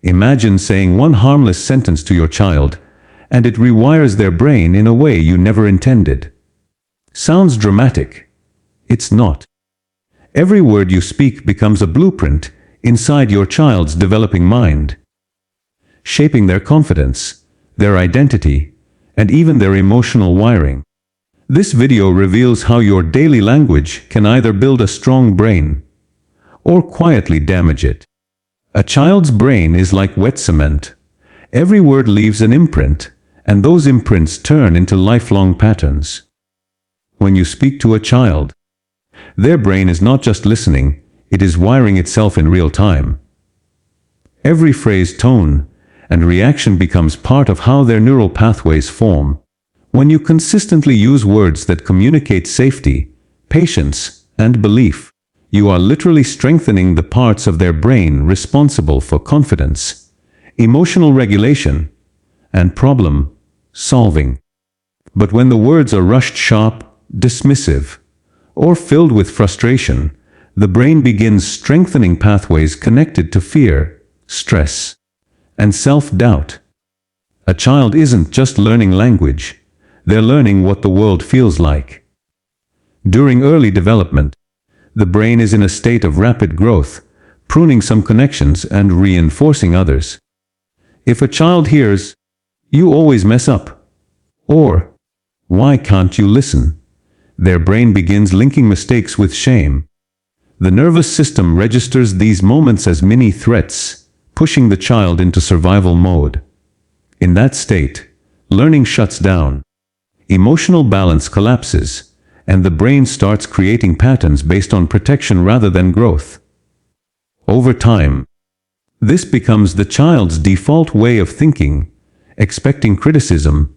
Imagine saying one harmless sentence to your child, and it rewires their brain in a way you never intended. Sounds dramatic. It's not. Every word you speak becomes a blueprint inside your child's developing mind, shaping their confidence, their identity, and even their emotional wiring. This video reveals how your daily language can either build a strong brain or quietly damage it. A child's brain is like wet cement. Every word leaves an imprint, and those imprints turn into lifelong patterns. When you speak to a child, their brain is not just listening, it is wiring itself in real time. Every phrase, tone, and reaction becomes part of how their neural pathways form. When you consistently use words that communicate safety, patience, and belief, you are literally strengthening the parts of their brain responsible for confidence, emotional regulation, and problem solving. But when the words are rushed sharp, dismissive, or filled with frustration, the brain begins strengthening pathways connected to fear, stress, and self-doubt. A child isn't just learning language, they're learning what the world feels like. During early development, the brain is in a state of rapid growth, pruning some connections and reinforcing others. If a child hears, "You always mess up," or "Why can't you listen?" their brain begins linking mistakes with shame. The nervous system registers these moments as mini threats, pushing the child into survival mode. In that state, learning shuts down, emotional balance collapses, and the brain starts creating patterns based on protection rather than growth. Over time, this becomes the child's default way of thinking, expecting criticism,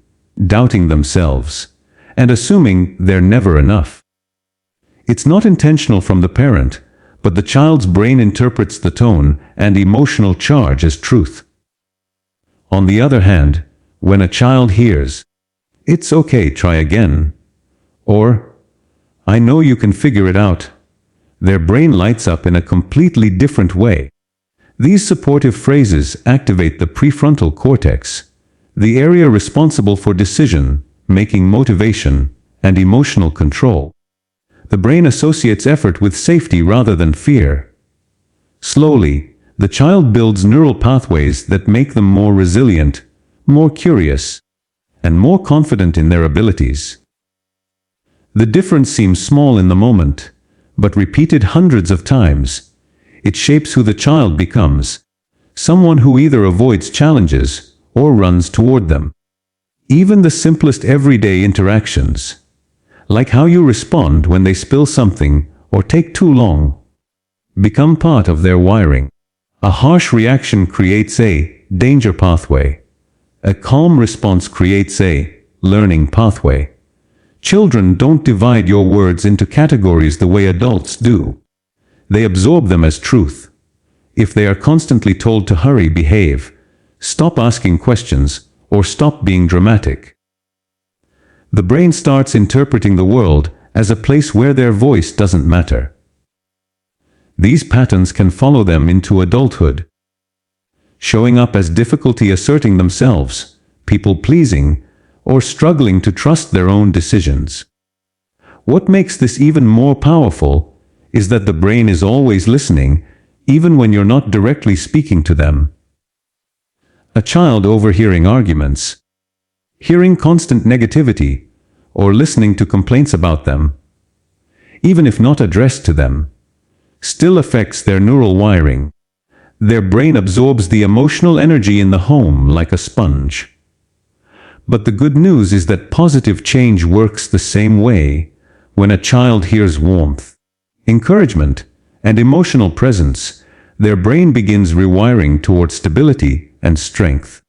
doubting themselves, and assuming they're never enough. It's not intentional from the parent, but the child's brain interprets the tone and emotional charge as truth. On the other hand, when a child hears, "It's okay, try again," or "I know you can figure it out," their brain lights up in a completely different way. These supportive phrases activate the prefrontal cortex, the area responsible for decision making, motivation, and emotional control. The brain associates effort with safety rather than fear. Slowly, the child builds neural pathways that make them more resilient, more curious, and more confident in their abilities. The difference seems small in the moment, but repeated hundreds of times, it shapes who the child becomes, someone who either avoids challenges or runs toward them. Even the simplest everyday interactions, like how you respond when they spill something or take too long, become part of their wiring. A harsh reaction creates a danger pathway. A calm response creates a learning pathway. Children don't divide your words into categories the way adults do. They absorb them as truth. If they are constantly told to hurry, behave, stop asking questions, or stop being dramatic, the brain starts interpreting the world as a place where their voice doesn't matter. These patterns can follow them into adulthood, showing up as difficulty asserting themselves, people-pleasing, or struggling to trust their own decisions. What makes this even more powerful is that the brain is always listening, even when you're not directly speaking to them. A child overhearing arguments, hearing constant negativity, or listening to complaints about them, even if not addressed to them, still affects their neural wiring. Their brain absorbs the emotional energy in the home like a sponge. But the good news is that positive change works the same way. When a child hears warmth, encouragement, and emotional presence, their brain begins rewiring towards stability and strength.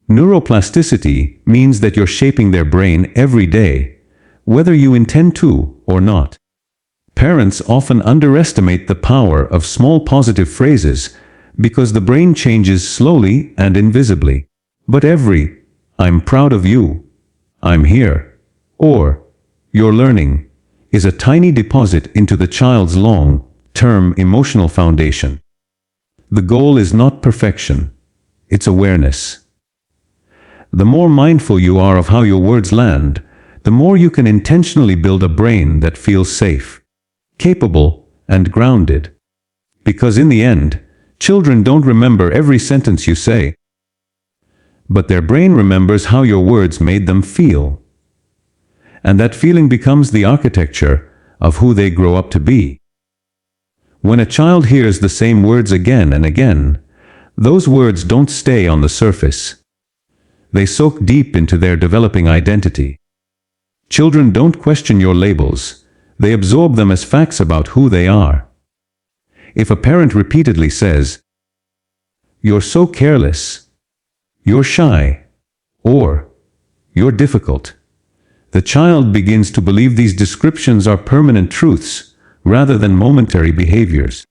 Neuroplasticity means that you're shaping their brain every day, whether you intend to or not. Parents often underestimate the power of small positive phrases because the brain changes slowly and invisibly. But every "I'm proud of you," "I'm here," or "you're learning" is a tiny deposit into the child's long-term emotional foundation. The goal is not perfection. it's awareness. The more mindful you are of how your words land, the more you can intentionally build a brain that feels safe, capable, and grounded. Because in the end, children don't remember every sentence you say, but their brain remembers how your words made them feel. And that feeling becomes the architecture of who they grow up to be. When a child hears the same words again and again, those words don't stay on the surface. They soak deep into their developing identity. Children don't question your labels, they absorb them as facts about who they are. If a parent repeatedly says, "You're so careless," "You're shy," or "You're difficult," the child begins to believe these descriptions are permanent truths rather than momentary behaviors.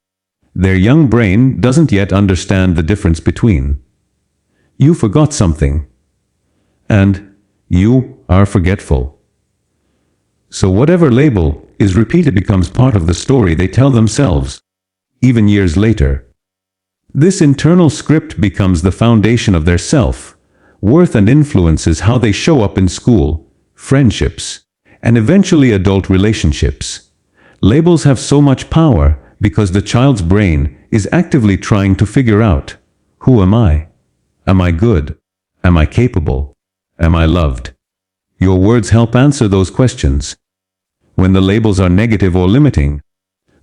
Their young brain doesn't yet understand the difference between "You forgot something" and "You are forgetful." So whatever label is repeated becomes part of the story they tell themselves, even years later. This internal script becomes the foundation of their self-worth and influences how they show up in school, friendships, and eventually adult relationships. Labels have so much power because the child's brain is actively trying to figure out, who am I? Am I good? Am I capable? Am I loved? Your words help answer those questions. When the labels are negative or limiting,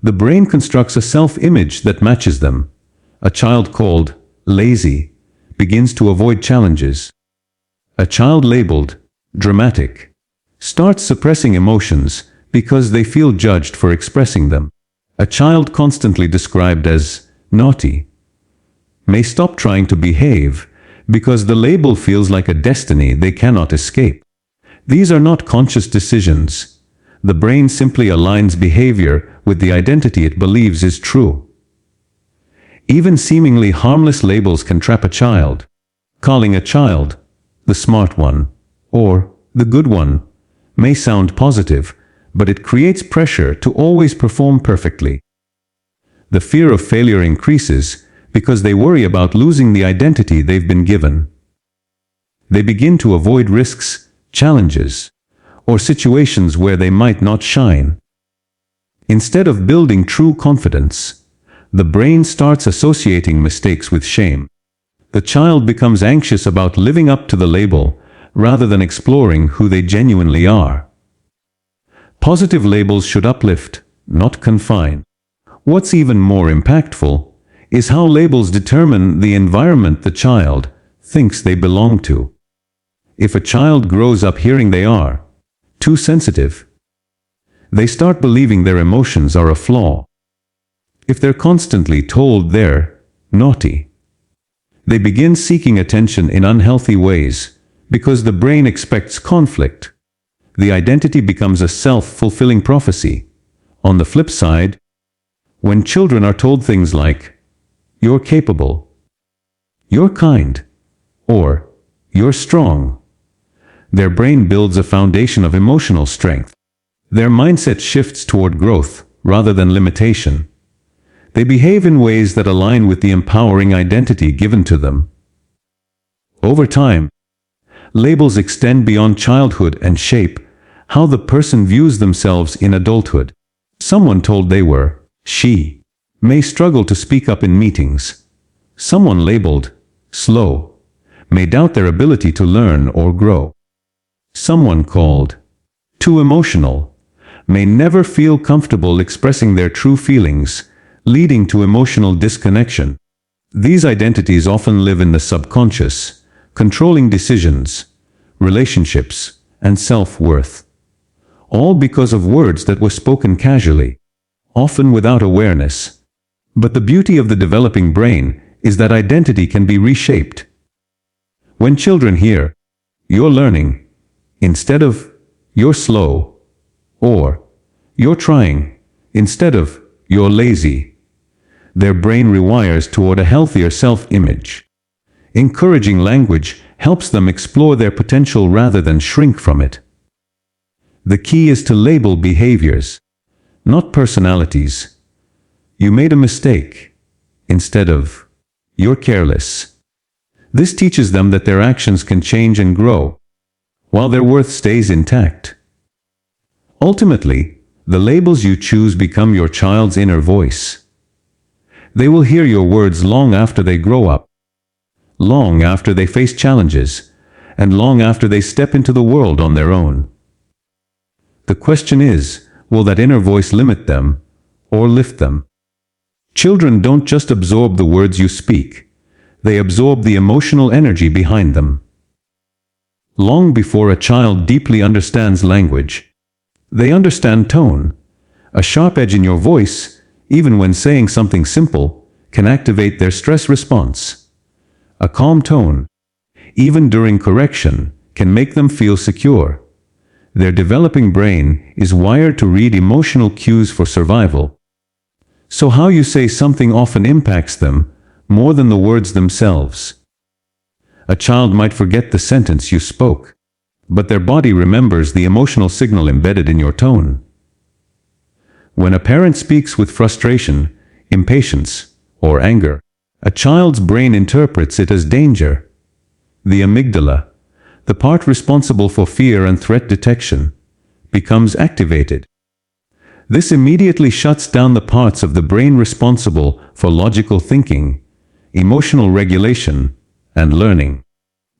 the brain constructs a self-image that matches them. A child called lazy begins to avoid challenges. A child labeled dramatic starts suppressing emotions because they feel judged for expressing them. A child constantly described as naughty may stop trying to behave because the label feels like a destiny they cannot escape. These are not conscious decisions. The brain simply aligns behavior with the identity it believes is true. Even seemingly harmless labels can trap a child. Calling a child the smart one or the good one may sound positive, but it creates pressure to always perform perfectly. The fear of failure increases because they worry about losing the identity they've been given. They begin to avoid risks, challenges, or situations where they might not shine. Instead of building true confidence, the brain starts associating mistakes with shame. The child becomes anxious about living up to the label rather than exploring who they genuinely are. Positive labels should uplift, not confine. What's even more impactful is how labels determine the environment the child thinks they belong to. If a child grows up hearing they are too sensitive, they start believing their emotions are a flaw. If they're constantly told they're naughty, they begin seeking attention in unhealthy ways because the brain expects conflict. The identity becomes a self-fulfilling prophecy. On the flip side, when children are told things like, "You're capable," "You're kind," or "You're strong," their brain builds a foundation of emotional strength. Their mindset shifts toward growth rather than limitation. They behave in ways that align with the empowering identity given to them. Over time, labels extend beyond childhood and shape how the person views themselves in adulthood. Someone told they were she may struggle to speak up in meetings. Someone labeled slow may doubt their ability to learn or grow. Someone called too emotional may never feel comfortable expressing their true feelings, leading to emotional disconnection. These identities often live in the subconscious, controlling decisions, relationships, and self-worth. All because of words that were spoken casually, often without awareness. But the beauty of the developing brain is that identity can be reshaped. When children hear, "You're learning," instead of "You're slow," or "You're trying," instead of "You're lazy," their brain rewires toward a healthier self-image. Encouraging language helps them explore their potential rather than shrink from it. The key is to label behaviors, not personalities. "You made a mistake," instead of "You're careless." This teaches them that their actions can change and grow, while their worth stays intact. Ultimately, the labels you choose become your child's inner voice. They will hear your words long after they grow up, long after they face challenges, and long after they step into the world on their own. The question is, will that inner voice limit them or lift them? Children don't just absorb the words you speak, they absorb the emotional energy behind them. Long before a child deeply understands language, they understand tone. A sharp edge in your voice, even when saying something simple, can activate their stress response. A calm tone, even during correction, can make them feel secure. Their developing brain is wired to read emotional cues for survival. So how you say something often impacts them more than the words themselves. A child might forget the sentence you spoke, but their body remembers the emotional signal embedded in your tone. When a parent speaks with frustration, impatience, or anger, a child's brain interprets it as danger. The amygdala, the part responsible for fear and threat detection, becomes activated. This immediately shuts down the parts of the brain responsible for logical thinking, emotional regulation, and learning.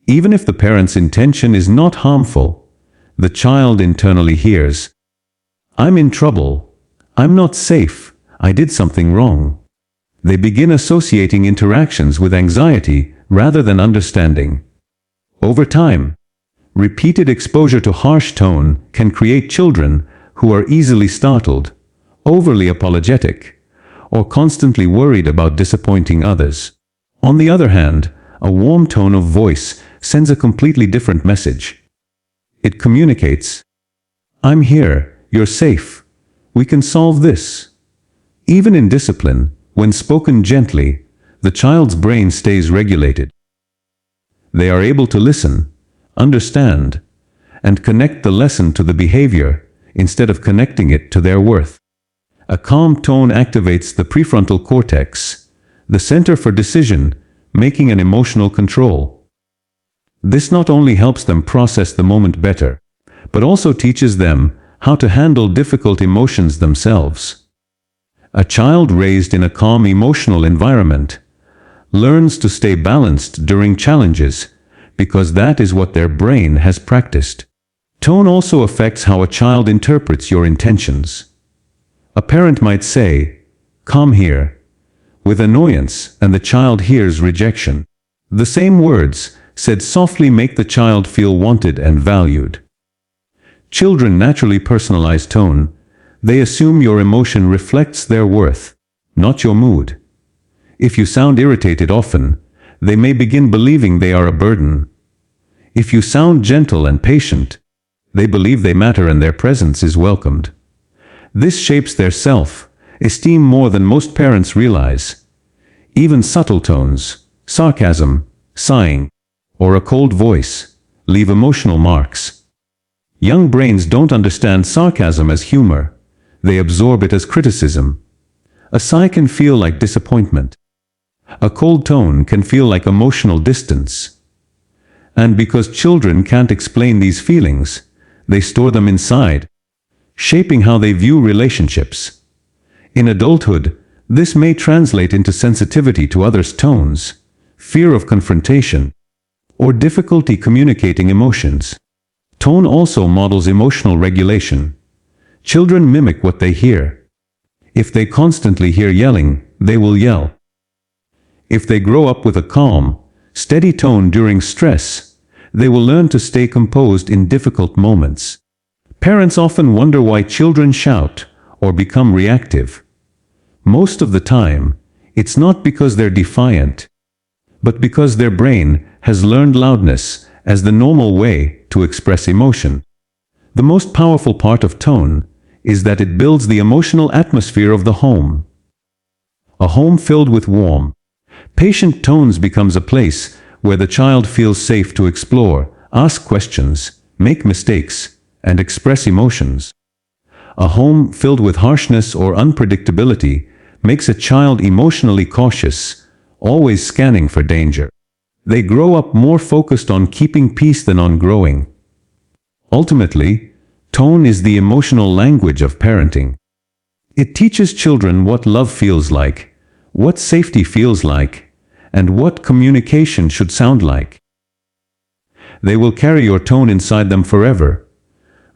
Even if the parent's intention is not harmful, the child internally hears, "I'm in trouble, I'm not safe, I did something wrong." They begin associating interactions with anxiety rather than understanding. Over time, repeated exposure to harsh tone can create children who are easily startled, overly apologetic, or constantly worried about disappointing others. On the other hand, a warm tone of voice sends a completely different message. It communicates, "I'm here, you're safe, we can solve this." Even in discipline, when spoken gently, the child's brain stays regulated. They are able to listen, understand, and connect the lesson to the behavior instead of connecting it to their worth. A calm tone activates the prefrontal cortex, the center for decision, making and emotional control. This not only helps them process the moment better, but also teaches them how to handle difficult emotions themselves. A child raised in a calm emotional environment learns to stay balanced during challenges because that is what their brain has practiced. Tone also affects how a child interprets your intentions. A parent might say, "Come here," with annoyance, and the child hears rejection. The same words, said softly, make the child feel wanted and valued. Children naturally personalize tone. They assume your emotion reflects their worth, not your mood. If you sound irritated often, they may begin believing they are a burden. If you sound gentle and patient, they believe they matter and their presence is welcomed. This shapes their self-esteem more than most parents realize. Even subtle tones, sarcasm, sighing, or a cold voice, leave emotional marks. Young brains don't understand sarcasm as humor. They absorb it as criticism. A sigh can feel like disappointment. A cold tone can feel like emotional distance. And because children can't explain these feelings, they store them inside, shaping how they view relationships. In adulthood, this may translate into sensitivity to others' tones, fear of confrontation, or difficulty communicating emotions. Tone also models emotional regulation. Children mimic what they hear. If they constantly hear yelling, they will yell. If they grow up with a calm, steady tone during stress, they will learn to stay composed in difficult moments. Parents often wonder why children shout or become reactive. Most of the time, it's not because they're defiant, but because their brain has learned loudness as the normal way to express emotion. The most powerful part of tone is that it builds the emotional atmosphere of the home. A home filled with warm, patient tones becomes a place where the child feels safe to explore, ask questions, make mistakes, and express emotions. A home filled with harshness or unpredictability makes a child emotionally cautious, always scanning for danger. They grow up more focused on keeping peace than on growing. Ultimately, tone is the emotional language of parenting. It teaches children what love feels like, what safety feels like, and what communication should sound like. They will carry your tone inside them forever,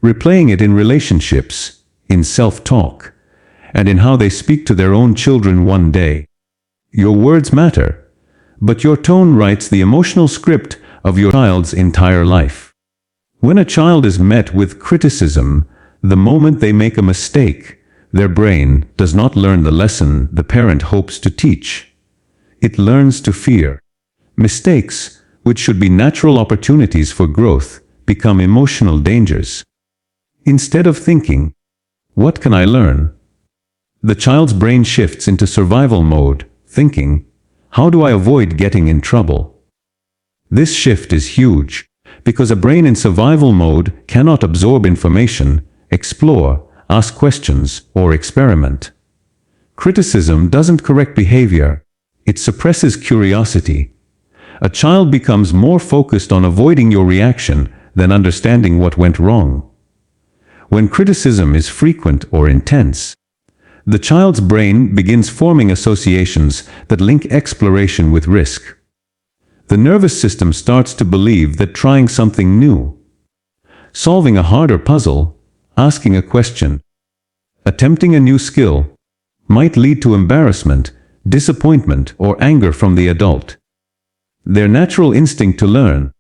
replaying it in relationships, in self-talk, and in how they speak to their own children one day. Your words matter, but your tone writes the emotional script of your child's entire life. When a child is met with criticism, the moment they make a mistake, their brain does not learn the lesson the parent hopes to teach. It learns to fear. Mistakes, which should be natural opportunities for growth, become emotional dangers. Instead of thinking, "What can I learn?" the child's brain shifts into survival mode, thinking, "How do I avoid getting in trouble?" This shift is huge, because a brain in survival mode cannot absorb information, explore, ask questions, or experiment. Criticism doesn't correct behavior, it suppresses curiosity. A child becomes more focused on avoiding your reaction than understanding what went wrong. When criticism is frequent or intense, the child's brain begins forming associations that link exploration with risk. The nervous system starts to believe that trying something new, solving a harder puzzle, asking a question, attempting a new skill, might lead to embarrassment, disappointment, or anger from the adult. Their natural instinct to learn,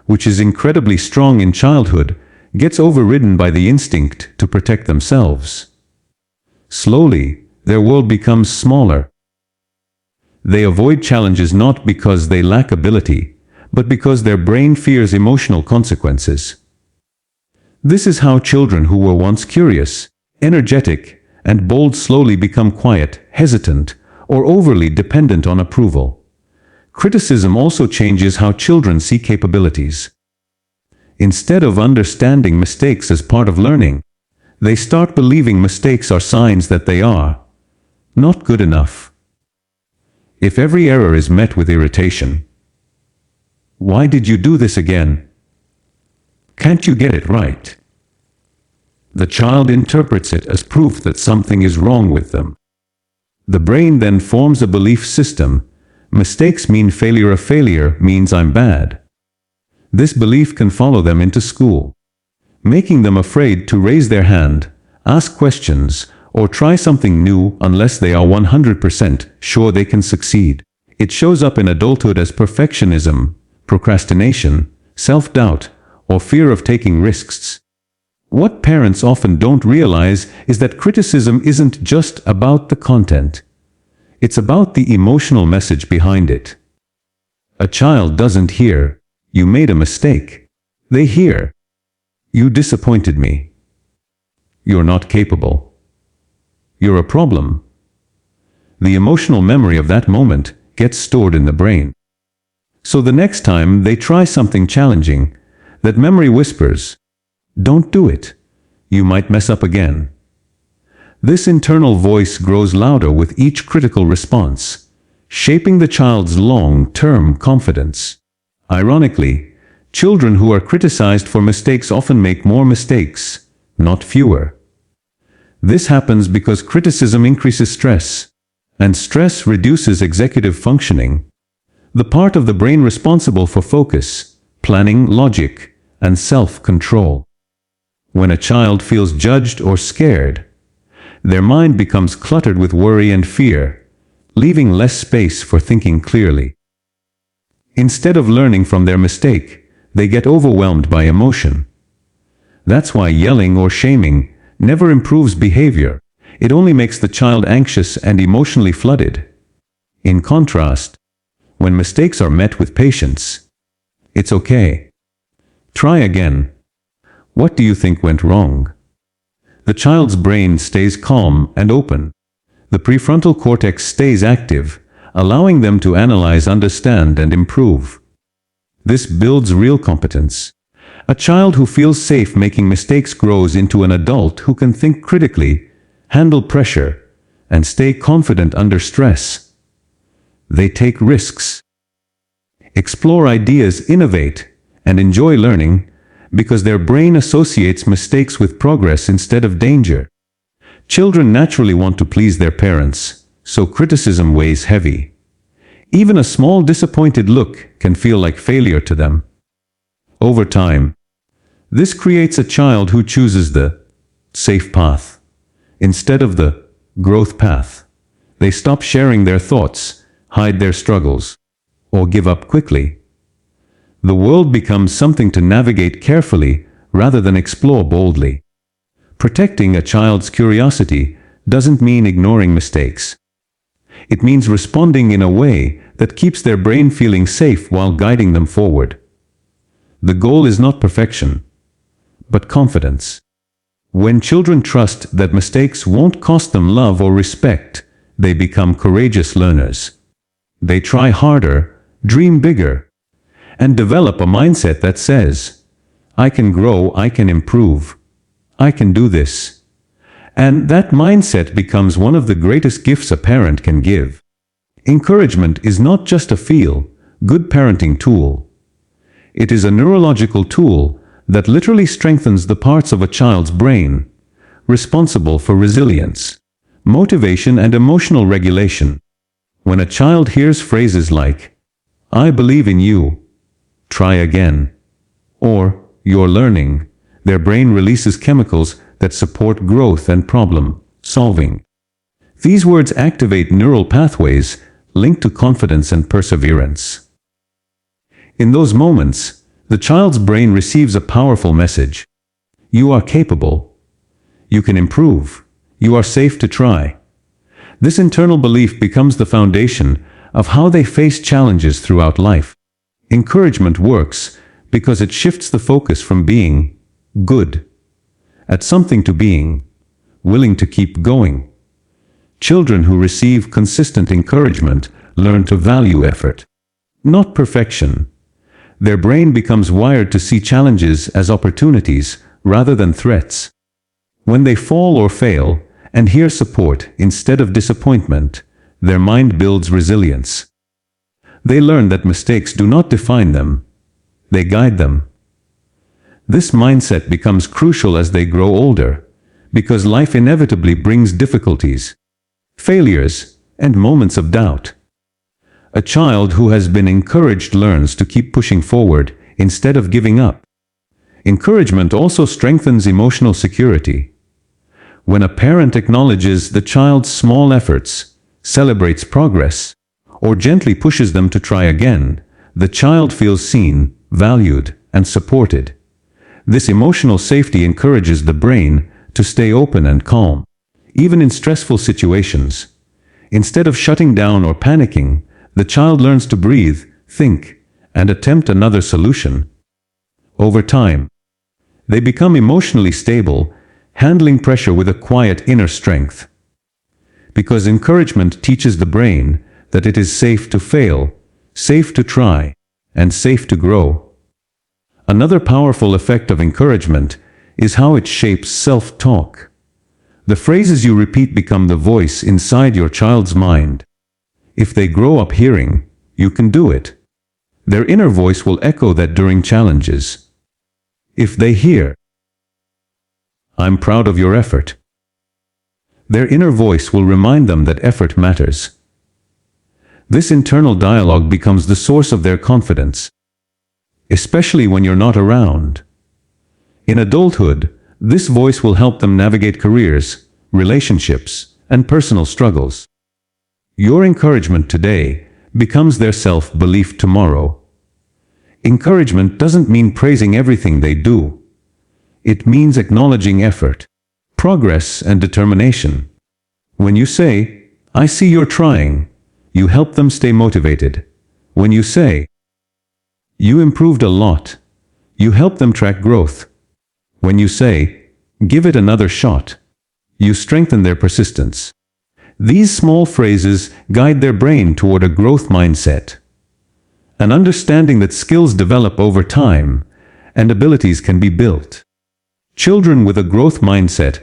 which is incredibly strong in childhood, gets overridden by the instinct to protect themselves. Slowly, their world becomes smaller. They avoid challenges not because they lack ability, but because their brain fears emotional consequences. This is how children who were once curious, energetic, and bold slowly become quiet, hesitant, or overly dependent on approval. Criticism also changes how children see capabilities. Instead of understanding mistakes as part of learning, they start believing mistakes are signs that they are not good enough. If every error is met with irritation, "Why did you do this again? Can't you get it right?" the child interprets it as proof that something is wrong with them. The brain then forms a belief system. Mistakes mean failure. A failure means I'm bad. This belief can follow them into school, making them afraid to raise their hand, ask questions, or try something new unless they are 100% sure they can succeed. It shows up in adulthood as perfectionism, procrastination, self-doubt, or fear of taking risks. What parents often don't realize is that criticism isn't just about the content. It's about the emotional message behind it. A child doesn't hear, "You made a mistake." They hear, "You disappointed me. You're not capable. You're a problem." The emotional memory of that moment gets stored in the brain. So the next time they try something challenging, that memory whispers, "Don't do it. You might mess up again." This internal voice grows louder with each critical response, shaping the child's long-term confidence. Ironically, children who are criticized for mistakes often make more mistakes, not fewer. This happens because criticism increases stress, and stress reduces executive functioning, the part of the brain responsible for focus, planning, logic, and self-control. When a child feels judged or scared, their mind becomes cluttered with worry and fear, leaving less space for thinking clearly. Instead of learning from their mistake, they get overwhelmed by emotion. That's why yelling or shaming never improves behavior. It only makes the child anxious and emotionally flooded. In contrast, when mistakes are met with patience, "It's okay. Try again. What do you think went wrong?" the child's brain stays calm and open. The prefrontal cortex stays active, allowing them to analyze, understand, and improve. This builds real competence. A child who feels safe making mistakes grows into an adult who can think critically, handle pressure, and stay confident under stress. They take risks. explore ideas, innovate, and enjoy learning, because their brain associates mistakes with progress instead of danger. Children naturally want to please their parents, so criticism weighs heavy. Even a small disappointed look can feel like failure to them. Over time, this creates a child who chooses the safe path instead of the growth path. They stop sharing their thoughts, hide their struggles, or give up quickly. The world becomes something to navigate carefully rather than explore boldly. Protecting a child's curiosity doesn't mean ignoring mistakes. It means responding in a way that keeps their brain feeling safe while guiding them forward. The goal is not perfection, but confidence. When children trust that mistakes won't cost them love or respect, they become courageous learners. They try harder, dream bigger, and develop a mindset that says, I can grow, I can improve, I can do this. And that mindset becomes one of the greatest gifts a parent can give. Encouragement is not just a feel-good parenting tool. It is a neurological tool that literally strengthens the parts of a child's brain responsible for resilience, motivation, and emotional regulation. When a child hears phrases like, I believe in you, try again, or you're learning, their brain releases chemicals that support growth and problem solving. These words activate neural pathways linked to confidence and perseverance. In those moments, the child's brain receives a powerful message. You are capable. You can improve. You are safe to try. This internal belief becomes the foundation of how they face challenges throughout life. Encouragement works because it shifts the focus from being good at something to being willing to keep going. Children who receive consistent encouragement learn to value effort, not perfection. Their brain becomes wired to see challenges as opportunities rather than threats. When they fall or fail and hear support instead of disappointment, their mind builds resilience. They learn that mistakes do not define them, they guide them. This mindset becomes crucial as they grow older, because life inevitably brings difficulties, failures, and moments of doubt. A child who has been encouraged learns to keep pushing forward instead of giving up. Encouragement also strengthens emotional security. When a parent acknowledges the child's small efforts, celebrates progress, or gently pushes them to try again, the child feels seen, valued, and supported. This emotional safety encourages the brain to stay open and calm, even in stressful situations. Instead of shutting down or panicking, the child learns to breathe, think, and attempt another solution. Over time, they become emotionally stable, handling pressure with a quiet inner strength. Because encouragement teaches the brain that it is safe to fail, safe to try, and safe to grow. Another powerful effect of encouragement is how it shapes self-talk. The phrases you repeat become the voice inside your child's mind. If they grow up hearing, "You can do it," their inner voice will echo that during challenges. If they hear, "I'm proud of your effort," their inner voice will remind them that effort matters. This internal dialogue becomes the source of their confidence, especially when you're not around. In adulthood, this voice will help them navigate careers, relationships, and personal struggles. Your encouragement today becomes their self-belief tomorrow. Encouragement doesn't mean praising everything they do. It means acknowledging effort, progress, and determination. When you say, "I see you're trying," you help them stay motivated. When you say, "You improved a lot," you help them track growth. When you say, "Give it another shot," you strengthen their persistence. These small phrases guide their brain toward a growth mindset, an understanding that skills develop over time and abilities can be built. Children with a growth mindset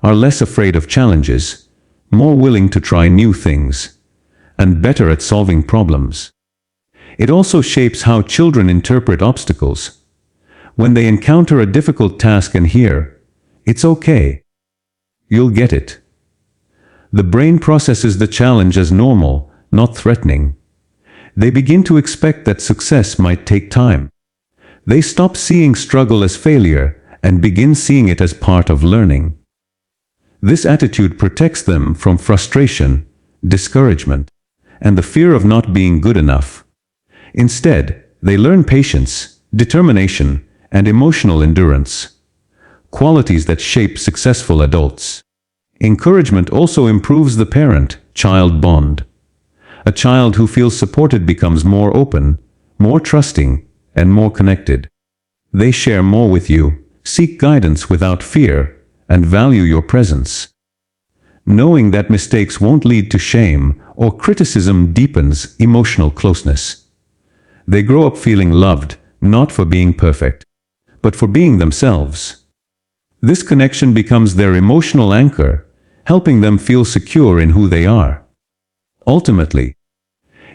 are less afraid of challenges, more willing to try new things, and better at solving problems. It also shapes how children interpret obstacles. When they encounter a difficult task and hear, "It's okay. You'll get it." The brain processes the challenge as normal, not threatening. They begin to expect that success might take time. They stop seeing struggle as failure and begin seeing it as part of learning. This attitude protects them from frustration, discouragement, and the fear of not being good enough. Instead, they learn patience, determination, and emotional endurance, qualities that shape successful adults. Encouragement also improves the parent-child bond. A child who feels supported becomes more open, more trusting, and more connected. They share more with you, seek guidance without fear, and value your presence. Knowing that mistakes won't lead to shame or criticism deepens emotional closeness. They grow up feeling loved, not for being perfect, but for being themselves. This connection becomes their emotional anchor, helping them feel secure in who they are. Ultimately,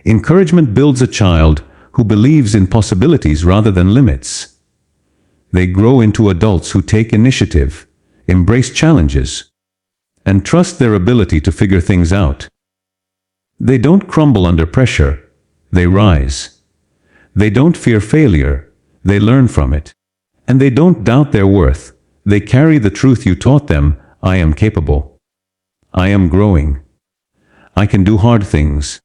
encouragement builds a child who believes in possibilities rather than limits. They grow into adults who take initiative, embrace challenges, and trust their ability to figure things out. They don't crumble under pressure, they rise. They don't fear failure, they learn from it. And they don't doubt their worth, they carry the truth you taught them: I am capable. I am growing. I can do hard things.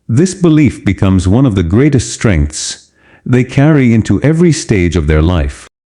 This belief becomes one of the greatest strengths they carry into every stage of their life.